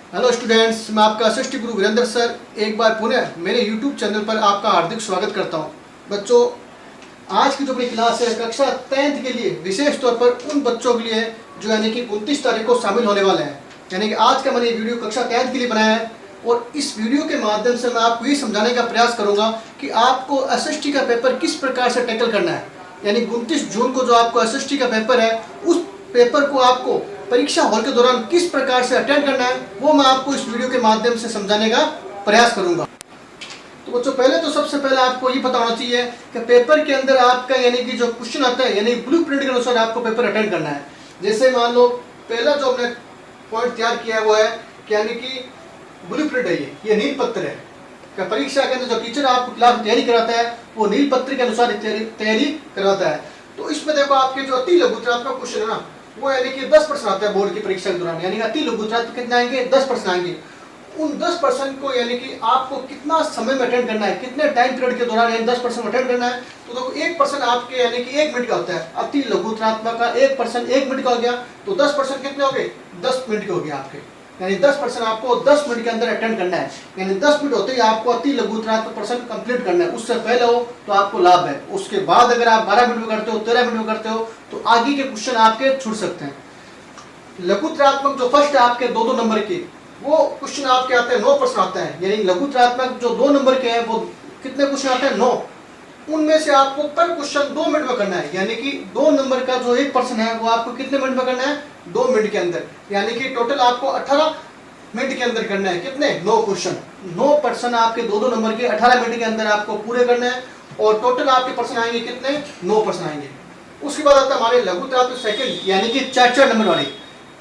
Hello students, मैं आपका assistant गुरु Virendra sir एक बार पुनः मेरे यूट्यूब चैनल पर आपका हार्दिक स्वागत करता हूं। बच्चों, आज की जो अपनी क्लास है कक्षा 10th के लिए विशेष तौर पर उन बच्चों के लिए है जो यानी कि 29 तारीख को शामिल होने वाले हैं। यानी कि आज का मैंने ये वीडियो कक्षा 10th के लिए बनाया है और इस वीडियो के माध्यम से मैं आपको ये समझाने का प्रयास करूँगा कि आपको एसएसटी का पेपर किस प्रकार से टैकल करना है। यानी 29 जून को जो आपको एसएसटी का पेपर है उस पेपर को आपको परीक्षा हॉल के दौरान किस प्रकार से अटेंड करना है वो मैं आपको इस वीडियो के माध्यम से समझाने का प्रयास करूंगा। तो बच्चों, पहले तो सबसे पहले आपको ये पता होना चाहिए कि पेपर के अंदर आपका यानी कि जो क्वेश्चन आता है यानी ब्लूप्रिंट के अनुसार आपको पेपर अटेंड करना है। जैसे मान लो पहला जो हमने पॉइंट तैयार किया है वो है कि यानी कि ब्लूप्रिंट है, ये नील पत्र है कि परीक्षा के अंदर जो टीचर आपको क्लास तैयारी कराता है वो नील पत्र के अनुसार तैयारी करवाता है। तो इसमें देखो आपके जो अति लघुत्रात्मक क्वेश्चन है ना वो यानी कि 10% आता है बोर्ड की परीक्षा के दौरान। यानी कि अति लघुत्रात्मक कितने आएंगे? 10% आएंगे। उन 10% को यानी कि आपको कितना समय में अटेंड करना है, कितने टाइम पीरियड के दौरान यानी 10% अटेंड करना है। तो देखो 1% आपके यानी कि 1 मिनट का होता है। अति लघुत्रात्मक का 1% 1 मिनट का हो गया तो 10% कितने हो गए? 10 मिनट के हो गए आपके। यानी 10% आपको 10 मिनट के अंदर अटेंड करना है। यानी 10 मिनट होते ही आपको अति लघुत्रात्मक पर्सन कंप्लीट करना है। उससे पहले हो तो आपको लाभ है। उसके बाद अगर आप 12 मिनट में करते हो, 13 मिनट में करते हो तो आगे के क्वेश्चन आपके छूट सकते हैं। लघुत्रात्मक जो फर्स्ट है आपके 2-2 नंबर के वो क्वेश्चन आपके आते हैं 9% आता है। यानी लघुत्रात्मक जो 2 नंबर के हैं वो कितने क्वेश्चन आते हैं? 9। उनमें से आपको पर क्वेश्चन 2 मिनट में करना है। यानी कि 2 नंबर का जो 1% है वो आपको कितने मिनट में करना है? 2 मिनट के अंदर। यानी कि टोटल आपको 18 मिनट के अंदर करना है। कितने? 9 क्वेश्चन। 9% आपके 2-2 नंबर के 18 मिनट के अंदर आपको पूरे करना है और टोटल आपके पर्सन आएंगे कितने? 9% आएंगे। उसके बाद आता है हमारे लघुत्रात्मक सेकंड यानी कि 4 नंबर वाले।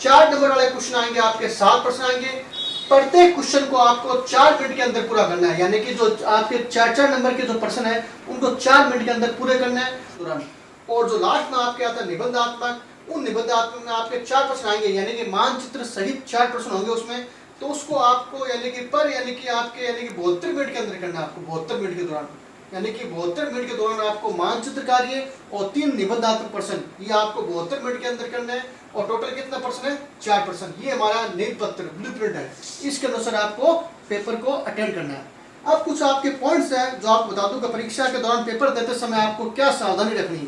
4 नंबर वाले क्वेश्चन आएंगे आपके 7% आएंगे। प्रत्येक क्वेश्चन को आपको 4 मिनट के अंदर पूरा करना है। यानी कि जो आपके 4 नंबर के जो पर्सन है उनको 4 मिनट के अंदर पूरे करना है तुरंत। और जो लास्ट में आपके आता है निबंधात्मक, उन निबंधात्मक में आपके 4% आएंगे। यानी कि मानचित्र सहित 4% होंगे उसमें। तो उसको आपको यानी कि आपके यानी कि 72 मिनट के अंदर करना है आपको। 72 मिनट के दौरान यानी कि 72 मिनट के दौरान आपको मानचित्र कार्य और 3 निबंधात्मक पर्सन ये आपको 72 मिनट के अंदर करना है। और टोटल कितना पर्सन है? 4%। ये हमारा नील पत्र ब्लूप्रिंट है। इसके अनुसार आपको पेपर को अटेंड करना है। अब कुछ आपके पॉइंट्स हैं जो आपको बता दूं कि परीक्षा के दौरान पेपर देते समय आपको क्या सावधानी रखनी है।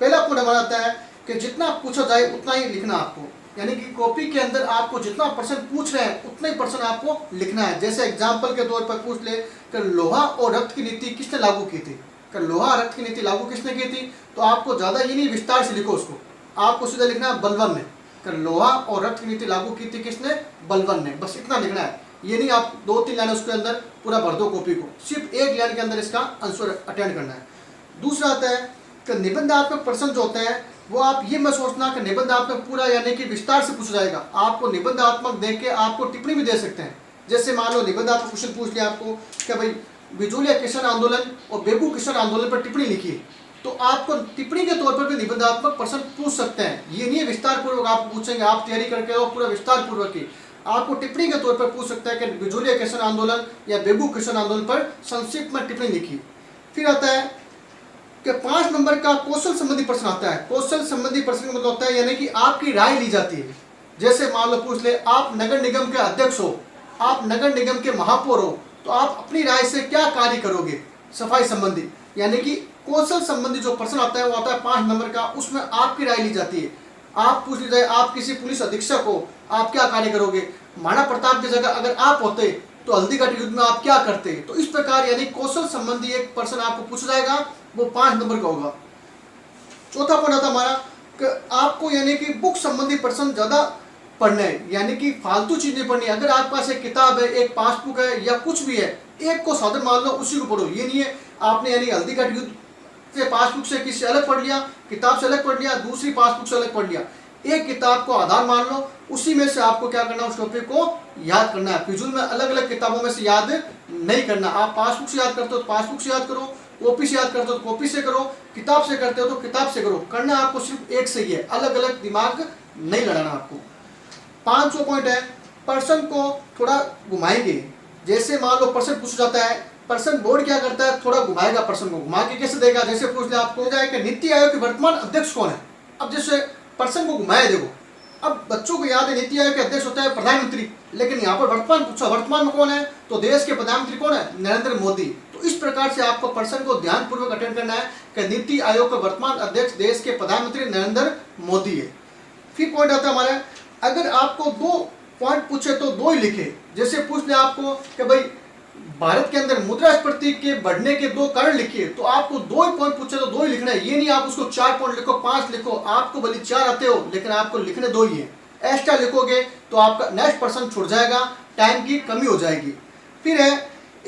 पहला पॉइंट हमारा आता है कि जितना पूछा जाए उतना ही लिखना आपको। यानी कि कॉपी के अंदर आपको जितना पर्सन पूछ रहे हैं उतना ही पर्सन आपको लिखना है। जैसे एग्जाम्पल के तौर पर पूछ ले कि लोहा और रक्त की नीति किसने लागू की थी? कि लोहा रक्त की नीति लागू किसने की थी? तो आपको ज़्यादा ये नहीं विस्तार से लिखो उसको, आपको सीधा लिखना है बलवन ने। कि लोहा और रक्त की नीति लागू की थी किसने? बलवन ने। बस इतना लिखना है। ये नहीं आप 2-3 लाइन उसके अंदर पूरा भर दो कॉपी को। सिर्फ 1 लाइन के अंदर इसका आंसर अटेंड करना है। दूसरा आता है कि निबंधात्मक प्रश्न जो होते हैं वो आप ये मत सोचना कि निबंधात्मक पूरा यानी कि विस्तार से पूछा जाएगा। आपको निबंधात्मक देख के आपको टिप्पणी भी दे सकते हैं। जैसे मान लो निबंधात्मक क्वेश्चन पूछ लिया आपको कि भाई बिजोलिया किसान आंदोलन और बेबू किसान आंदोलन पर टिप्पणी लिखिए, तो आपको टिप्पणी के तौर पर भी निबंधात्मक प्रश्न पूछ सकते हैं। ये नहीं है विस्तार पूर्वक आप पूछेंगे, आप तैयारी करके हो पूरा विस्तार पूर्वक ही आपको टिप्पणी के तौर पर पूछ सकता है कि बिजोलिया किसान आंदोलन या बेबू किसान आंदोलन पर संक्षिप्त में टिप्पणी लिखी। फिर आता है कि 5 नंबर का कौशल संबंधी प्रश्न आता है। कौशल संबंधी प्रश्न का मतलब होता है यानी कि आपकी राय ली जाती है। जैसे मान लो पूछ ले आप नगर निगम के अध्यक्ष हो, आप नगर निगम के महापौर हो, तो आप अपनी राय से क्या कार्य करोगे सफाई संबंधी। यानी कि कौशल संबंधी जो प्रश्न आता है वो आता है 5 नंबर का। उसमें आपकी राय ली जाती है। आप पूछ ली जाए आप किसी पुलिस अधीक्षक हो, आप क्या कार्य करोगे? महाराणा प्रताप की जगह अगर आप होते तो हल्दीघाटी युद्ध में आप क्या करते? तो इस प्रकार यानी कौशल संबंधी एक प्रश्न आपको पूछा जाएगा, वो 5 नंबर का होगा। चौथा पॉइंट आता हमारा कि आपको यानी कि बुक संबंधी प्रश्न ज्यादा पढ़ना है। यानी कि फालतू चीज नहीं पढ़नी है। अगर आपके पास एक किताब है, एक पासबुक है या कुछ भी है, एक को साधन मान लो उसी को पढ़ो। ये नहीं है आपने यानी हल्दीघाटी युद्ध से पासबुक से किसी अलग पढ़ लिया, किताब से अलग पढ़ लिया, दूसरी पासबुक से अलग पढ़ लिया। एक किताब को आधार मान लो, उसी में से आपको क्या करना है? उस टॉपिक को याद करना है। फिजूल में अलग अलग किताबों में से याद नहीं करना। आप पासबुक से याद करते हो तो पासबुक से याद करो, कॉपी से याद करते हो तो कॉपी से करो, किताब से करते हो तो किताब से करो। करना आपको सिर्फ एक से ही है, अलग अलग दिमाग नहीं लड़ाना आपको। 5वां पॉइंट है पर्सन को थोड़ा घुमाएंगे। जैसे मान लो पर्सन पूछ जाता है, पर्सन बोर्ड क्या करता है? थोड़ा घुमाएगा, पर्सन को घुमा के कैसे देगा? जैसे पूछ ले आपको जाए कि नीति आयोग के वर्तमान अध्यक्ष कौन है। अब जैसे पर्सन को घुमाया, देखो अब बच्चों को याद है नीति आयोग के अध्यक्ष होता है प्रधानमंत्री, लेकिन यहाँ पर वर्तमान पूछा, वर्तमान में कौन है, तो देश के प्रधानमंत्री कौन है, नरेंद्र मोदी। तो इस प्रकार से आपको प्रश्न को ध्यानपूर्वक अटेंड करना है कि नीति आयोग का वर्तमान अध्यक्ष देश के प्रधानमंत्री नरेंद्र मोदी है। फिर पॉइंट आता है हमारा, अगर आपको 2 पॉइंट पूछे तो 2 ही लिखे। जैसे पूछ ले आपको कि भाई भारत के अंदर मुद्रास्फीति के बढ़ने के 2 कारण लिखिए, तो आपको 2 ही पॉइंट पूछे तो 2 ही लिखना है। ये नहीं आप उसको 4 पॉइंट लिखो, 5 लिखो, आपको भले 4 आते हो लेकिन आपको लिखने 2 ही है। एक्स्ट्रा लिखोगे तो आपका नेक्स्ट पर्सन छूट जाएगा, टाइम की कमी हो जाएगी। फिर है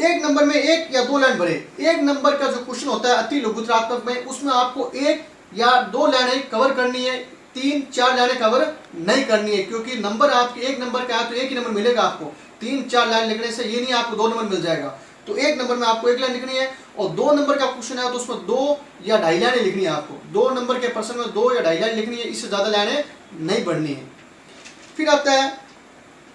1 नंबर में 1 या 2 लाइन भरे। 1 नंबर का जो क्वेश्चन होता है अति लघुत्रात्मक में, उसमें आपको 1 या 2 लाइनें कवर करनी है, 3-4 लाइनें कवर नहीं करनी है, क्योंकि नंबर आपके 1 नंबर का है तो 1 ही नंबर मिलेगा आपको। 3-4 लाइन लिखने से ये नहीं आपको 2 नंबर मिल जाएगा। तो 1 नंबर में आपको 1 लाइन लिखनी है, और 2 नंबर का क्वेश्चन है तो उसमें 2 या 2.5 लाइनें लिखनी है आपको। 2 नंबर के प्रश्न में 2 या 2.5 लाइन लिखनी है, इससे ज्यादा लाइनें नहीं बढ़नी है। फिर आता है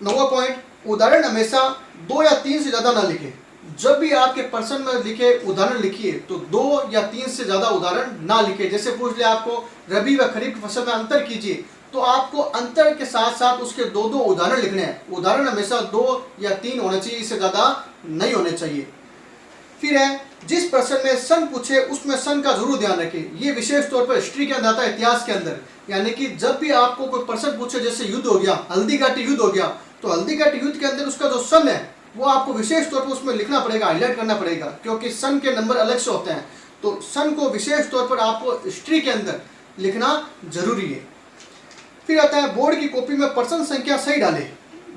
9वां पॉइंट, उदाहरण हमेशा 2 या 3 से ज्यादा ना लिखे। जब भी आपके प्रश्न में लिखे उदाहरण लिखिए तो 2 या 3 से ज्यादा उदाहरण ना लिखे। जैसे पूछ ले आपको रबी व खरीफ की फसल में अंतर कीजिए, तो आपको अंतर के साथ साथ उसके 2-2 उदाहरण लिखने हैं। उदाहरण हमेशा 2 या 3 होने चाहिए, इससे ज्यादा नहीं होने चाहिए। फिर है जिस प्रश्न में सन पूछे उसमें सन का जरूर ध्यान रखें। ये विशेष तौर पर हिस्ट्री के अंदर आता है, इतिहास के अंदर। यानी कि जब भी आपको कोई प्रश्न पूछे, जैसे युद्ध हो गया, हल्दी घाटी युद्ध हो गया, तो हल्दी घाटी युद्ध के अंदर उसका जो सन है वो आपको विशेष तौर पर उसमें लिखना पड़ेगा, हाईलाइट करना पड़ेगा, क्योंकि सन के नंबर अलग से होते हैं। तो सन को विशेष तौर पर आपको हिस्ट्री के अंदर लिखना जरूरी है। फिर आता है बोर्ड की कॉपी में प्रश्न संख्या सही डाले।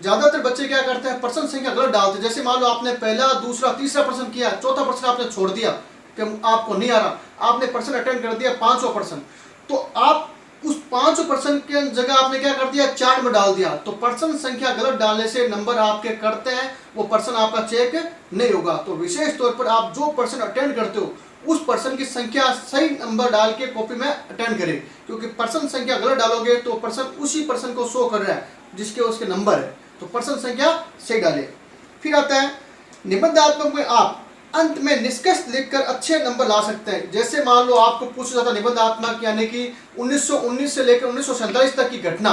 ज्यादातर बच्चे क्या करते हैं, प्रश्न संख्या गलत डालते हैं। जैसे मान लो आपने पहला, दूसरा, तीसरा प्रश्न किया, चौथा प्रश्न आपने छोड़ दिया कि आपको नहीं आ रहा, आपने प्रश्न अटेंड कर दिया 5वां प्रश्न, तो आप उस 5 प्रश्न के जगह आपने क्या कर दिया, 4 में डाल दिया। तो प्रश्न संख्या गलत डालने से नंबर आपके कटते हैं, वो प्रश्न आपका चेक नहीं होगा। तो विशेष तौर पर आप जो प्रश्न अटेंड करते हो उस प्रश्न की संख्या सही नंबर डाल के कॉपी में अटेंड करें, क्योंकि प्रश्न संख्या गलत डालोगे तो प्रश्न उसी प्रश्न को शो कर रहा है जिसके उसके नंबर है। तो प्रश्न संख्या सही डाले। फिर आता है निबंधात्मक में आप अंत में निष्कर्ष लिखकर अच्छे नंबर ला सकते हैं। जैसे मान लो आपको पूछा जाता निबंधात्मक यानी कि 1919 से लेकर 1947 तक की घटना,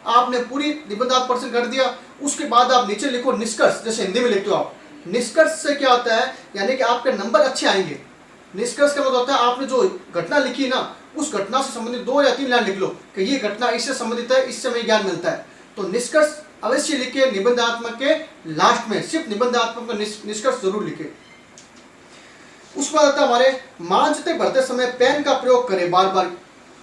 आपने पूरी निबंधात्मक प्रश्न कर दिया, उसके बाद आप नीचे लिखो निष्कर्ष, जैसे हिंदी में लिखते हो आप। निष्कर्ष से क्या होता है, यानी कि आपके नंबर अच्छे आएंगे। निष्कर्ष का मतलब होता है आपने जो घटना लिखी ना, उस घटना से संबंधित 2 या 3 लाइन लिख लो कि ये घटना इससे संबंधित है, इससे हमें ज्ञान मिलता है। तो निष्कर्ष अवश्य लिखे निबंधात्मक के लास्ट में, सिर्फ निबंधात्मक का निष्कर्ष जरूर लिखे। उसके बाद आता है हमारे मानचित्र भरते समय पेन का प्रयोग करें। बार बार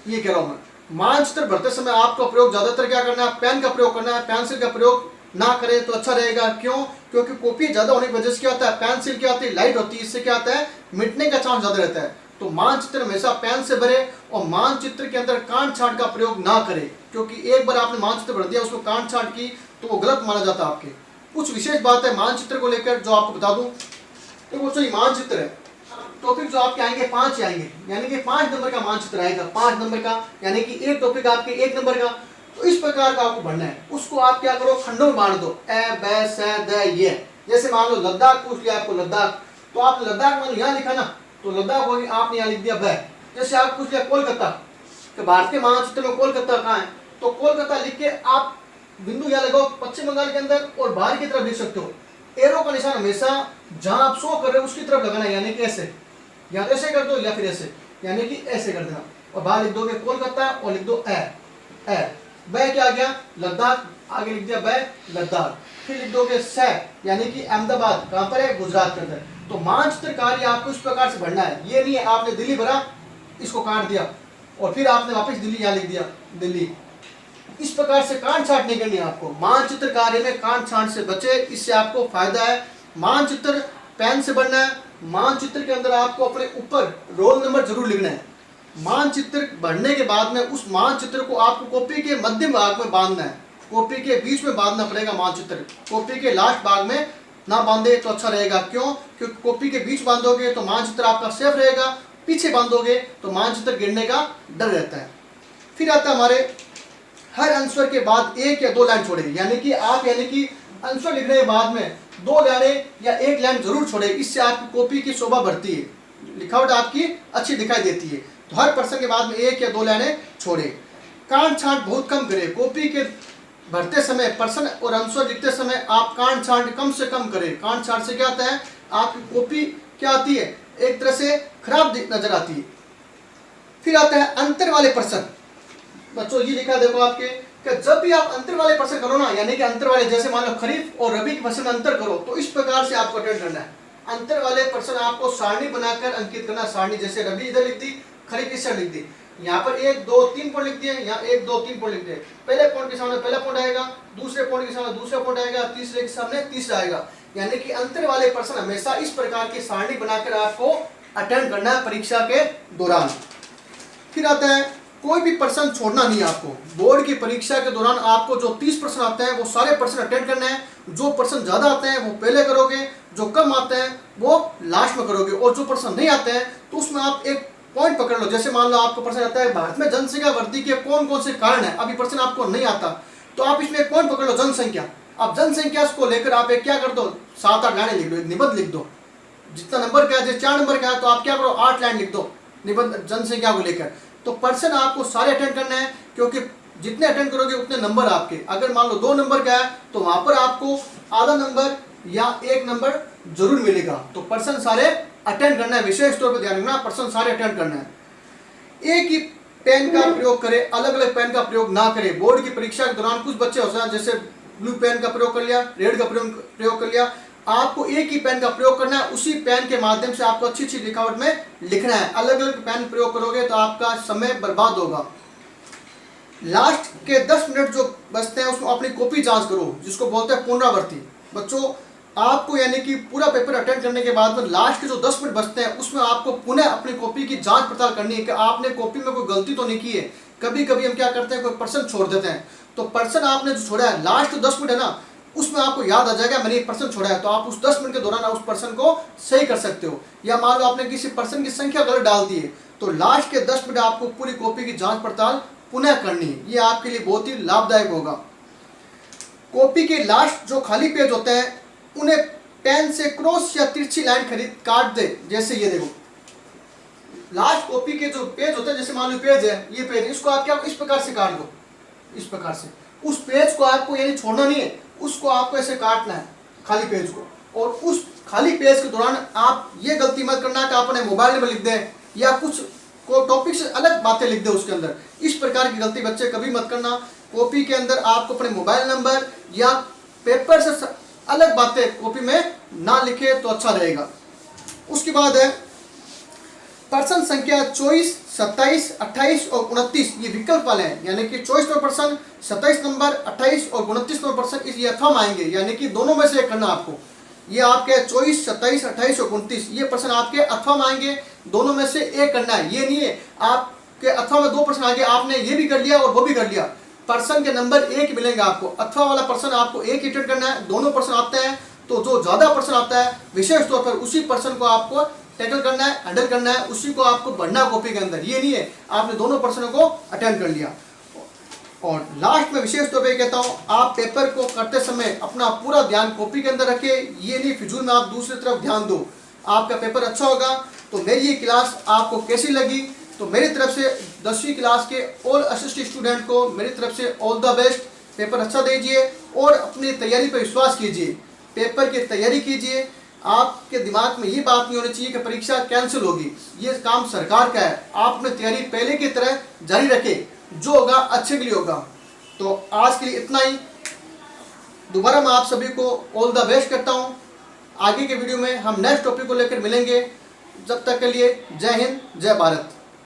ये कह रहा हूं मैं, मानचित्र भरते समय आपका प्रयोग ज्यादातर क्या करना है, पेन का प्रयोग करना है। पेंसिल का प्रयोग ना करें तो अच्छा रहेगा। क्यों, क्योंकि कॉपी ज्यादा होने की वजह से क्या होता है, पेंसिल क्या होती है, लाइट होती है, इससे क्या होता है, मिटने का चांस ज्यादा रहता है। तो मानचित्र हमेशा पेन से भरे, और मानचित्र के अंदर काट छांट का प्रयोग ना करें, क्योंकि एक बार आपने मानचित्र भर दिया उसको काट छांट की तो वो गलत माना जाता है आपके। कुछ विशेष बात है मानचित्र को लेकर जो आपको बता दूं। तो वो जो मानचित्र है, टॉपिक जो आपके आएंगे 5 आएंगे, यानी कि 5 नंबर का मानचित्र आएगा, 5 नंबर का, यानी कि एक टॉपिक आपके 1 नंबर का। तो इस प्रकार का आपको बढ़ना है। उसको आप क्या करो, खंडों में बांट दो, ए ब स द ये। जैसे मान लो लद्दाख पूछ लिया आपको, लद्दाख, तो आपने लद्दाख मान लो यहाँ लिखा ना, तो लद्दाख होगी, आपने यहाँ लिख दिया ब। जैसे आप पूछ लिया कोलकाता, कि भारत के मानचित्र में कोलकाता कहाँ है, तो कोलकाता लिख के आप बिंदु यहाँ लगाओ पश्चिम बंगाल के अंदर, और बाहर की तरफ लिख सकते हो। एरो का निशान हमेशा जहां आप शो कर रहे हो उसकी तरफ लगाना है, यानी कि ऐसे, या ऐसे कर दो या फिर ऐसे, यानी कि ऐसे कर देना, और बाहर लिख दोगे कोलकाता और लिख दो ए। ब क्या आ गया, लद्दाख, आगे लिख दिया ब लद्दाख। फिर लिख दोगे स, यानी कि अहमदाबाद, कहां पर है, गुजरात के अंदर। तो मानचित्र कार्य आपको इस प्रकार से बढ़ना है। ये नहीं है आपने दिल्ली भरा, इसको काट दिया और फिर आपने वापस दिल्ली यहाँ लिख दिया दिल्ली। इस प्रकार से काट छांट नहीं करनी है आपको। मानचित्र कार्य में काट छांट से बचे, इससे आपको फायदा है। मानचित्र पेन से बनना है। मानचित्र के अंदर आपको अपने ऊपर रोल नंबर जरूर लिखना है। मानचित्र बढ़ने के बाद में उस मानचित्र को आपको कॉपी के मध्य भाग में बांधना है, कॉपी के बीच में बांधना पड़ेगा मानचित्र। कॉपी के लास्ट भाग में ना बांधे तो अच्छा रहेगा। क्यों, क्योंकि कॉपी के बीच बांधोगे तो मानचित्र आपका सेफ रहेगा, पीछे बांधोगे तो मानचित्र गिरने का डर रहता है। फिर आता है हमारे हर आंसर के बाद 1 या 2 लाइन छोड़े, यानी कि आप आंसर लिखने के बाद में 2 लाइनें या 1 लाइन जरूर छोड़े। इससे आपकी कॉपी की शोभा बढ़ती है, लिखावट आपकी अच्छी दिखाई देती है। तो हर प्रश्न के बाद में 1 या 2 लाइनें छोड़े। काट छांट बहुत कम करें। कॉपी के भरते समय, प्रश्न और आंसर लिखते समय आप काट छांट कम से कम करें। काट छांट से क्या होता है, आपकी कॉपी क्या आती है, एक तरह से खराब नजर आती है। फिर आता है अंतर वाले प्रश्न। बच्चों ये लिखा देखो आपके कि जब भी आप अंतर वाले प्रश्न करो ना, यानी कि अंतर वाले, जैसे मान लो खरीफ और रबी के फसल में अंतर करो, तो इस प्रकार से आपको अटेंड करना है। अंतर वाले प्रश्न आपको सारणी बनाकर अंकित करना। सारणी जैसे रबी इधर लिख दी, खरीफ इस साइड लिख दी, यहाँ पर 1 2 3 पॉइंट लिख दिए, यहाँ 1 2 3 पॉइंट लिख दिए। पहले पॉइंट के सामने पहला पॉइंट आएगा, दूसरे पॉइंट के सामने दूसरा पॉइंट आएगा, तीसरे के सामने तीसरा आएगा। यानी कि अंतर वाले प्रश्न हमेशा इस प्रकार की सारणी बनाकर आपको अटेंड करना है परीक्षा के दौरान। फिर आता है कोई भी प्रश्न छोड़ना नहीं है आपको। बोर्ड की परीक्षा के दौरान आपको जो 30 प्रश्न आते हैं वो सारे प्रश्न अटेंड करने हैं। जो प्रश्न ज्यादा आते हैं वो पहले करोगे, जो कम आते हैं वो लास्ट में करोगे, और जो प्रश्न नहीं आते हैं तो उसमें आप एक पॉइंट पकड़ लो। जैसे मान लो आपको प्रश्न आता है भारत में जनसंख्या वृद्धि के कौन कौन से कारण है, अभी प्रश्न आपको नहीं आता तो आप इसमें एक पॉइंट पकड़ लो, जनसंख्या। अब जनसंख्या को लेकर आप एक क्या कर दो, 7-8 लाइन लिख दो, एक निबंध लिख दो। जितना नंबर का है, जैसे 4 नंबर का है तो आप क्या करो, 8 लाइन लिख दो निबंध जनसंख्या को लेकर। तो प्रश्न आपको सारे अटेंड करने हैं, क्योंकि जितने अटेंड करोगे उतने नंबर आपके। अगर मान लो 2 नंबर का है तो वहां पर आपको आधा नंबर या 1 नंबर जरूर मिलेगा। तो प्रश्न सारे अटेंड करना है, विशेष तौर पर ध्यान रखना, प्रश्न सारे अटेंड करना है। एक ही पेन का प्रयोग करें, अलग अलग पेन का प्रयोग ना करें। बोर्ड की परीक्षा के दौरान कुछ बच्चे होते हैं जैसे ब्लू पेन का प्रयोग कर लिया, रेड का प्रयोग कर लिया। आपको एक ही पेन का प्रयोग करना है, उसी पेन के माध्यम से आपको अच्छी अच्छी लिखावट में लिखना है। अलग अलग पेन प्रयोग करोगे तो आपका समय बर्बाद होगा। लास्ट के 10 मिनट जो बचते हैं उसमें अपनी कॉपी जांच करो, जिसको बोलते हैं पुनरावृत्ति। बच्चों आपको यानी कि पूरा पेपर अटेंड करने के बाद में लास्ट के जो 10 मिनट बचते हैं उसमें आपको पुनः अपनी कॉपी की जांच पड़ताल करनी है कि आपने कॉपी में कोई गलती तो नहीं की है। कभी कभी हम क्या करते हैं, कोई प्रश्न छोड़ देते हैं, तो प्रश्न आपने जो छोड़ा है लास्ट 10 मिनट है ना, उसमें आपको याद आ जाएगा मैंने एक प्रश्न छोड़ा है, तो आप उस 10 मिनट के दौरान उस प्रश्न को सही कर सकते हो। या मान लो आपने किसी प्रश्न की संख्या गलत डाल दी है, तो लास्ट के 10 मिनट आपको पूरी कॉपी की जांच पड़ताल पुनः करनी है। ये आपके लिए बहुत ही लाभदायक होगा। कॉपी के लास्ट जो खाली पेज होते हैं उन्हें पेन से क्रॉस या तिरछी लाइन खरीद काट दे। जैसे ये देखो लास्ट कॉपी के जो पेज होते हैं, जैसे मान लो पेज है, ये पेज, इसको आप क्या इस प्रकार से काट दो, इस प्रकार से। उस पेज को आपको यानी छोड़ना नहीं है, उसको आपको ऐसे काटना है खाली पेज को। और उस खाली पेज के दौरान आप ये गलती मत करना कि आप अपने मोबाइल नंबर लिख दें या कुछ को टॉपिक से अलग बातें लिख दें उसके अंदर। इस प्रकार की गलती बच्चे कभी मत करना। कॉपी के अंदर आपको अपने मोबाइल नंबर या पेपर से अलग बातें कॉपी में ना लिखे तो अच्छा रहेगा। उसके बाद है प्रश्न संख्या 24, 27, 28 और 29 ये विकल्प वाले हैं, यानी कि 24 नंबर प्रश्न, 27 नंबर, 28 और 29 नंबर प्रश्न इस ये अथवा में आएंगे, यानी कि दोनों में से एक करना आपको। ये आपके 24, 27, 28 और 29 ये प्रश्न आपके अथवा में आएंगे, दोनों में से एक करना है। ये नहीं है आपके अथवा में 2 प्रश्न आएंगे, आपने ये भी कर लिया और वो भी कर लिया, प्रश्न के नंबर 1 मिलेंगे आपको। अथवा वाला प्रश्न आपको 1 ही अटेंड करना है। दोनों प्रश्न आते हैं तो जो ज्यादा प्रश्न आता है विशेष तौर पर उसी प्रश्न को आपको टैकल करना है, हैंडल करना है, उसी को आपको बढ़ना कॉपी के अंदर। ये नहीं है आपने दोनों प्रश्नों को अटेंड कर लिया। और लास्ट में विशेष तौर पे कहता हूँ, आप पेपर को करते समय अपना पूरा ध्यान कॉपी के अंदर रखें। ये नहीं फिजूल में आप दूसरी तरफ ध्यान दो, आपका पेपर अच्छा होगा। तो मेरी ये क्लास आपको कैसी लगी, तो मेरी तरफ से 10वीं क्लास के ऑल असिस्टेंट स्टूडेंट को मेरी तरफ से ऑल द बेस्ट। पेपर अच्छा दीजिए और अपनी तैयारी पर विश्वास कीजिए, पेपर की तैयारी कीजिए। आपके दिमाग में ये बात नहीं होनी चाहिए कि परीक्षा कैंसिल होगी, ये काम सरकार का है। आप अपनी तैयारी पहले की तरह जारी रखें, जो होगा अच्छे के लिए होगा। तो आज के लिए इतना ही। दोबारा मैं आप सभी को ऑल द बेस्ट करता हूँ। आगे के वीडियो में हम नेक्स्ट टॉपिक को लेकर मिलेंगे। जब तक के लिए जय हिंद, जय भारत।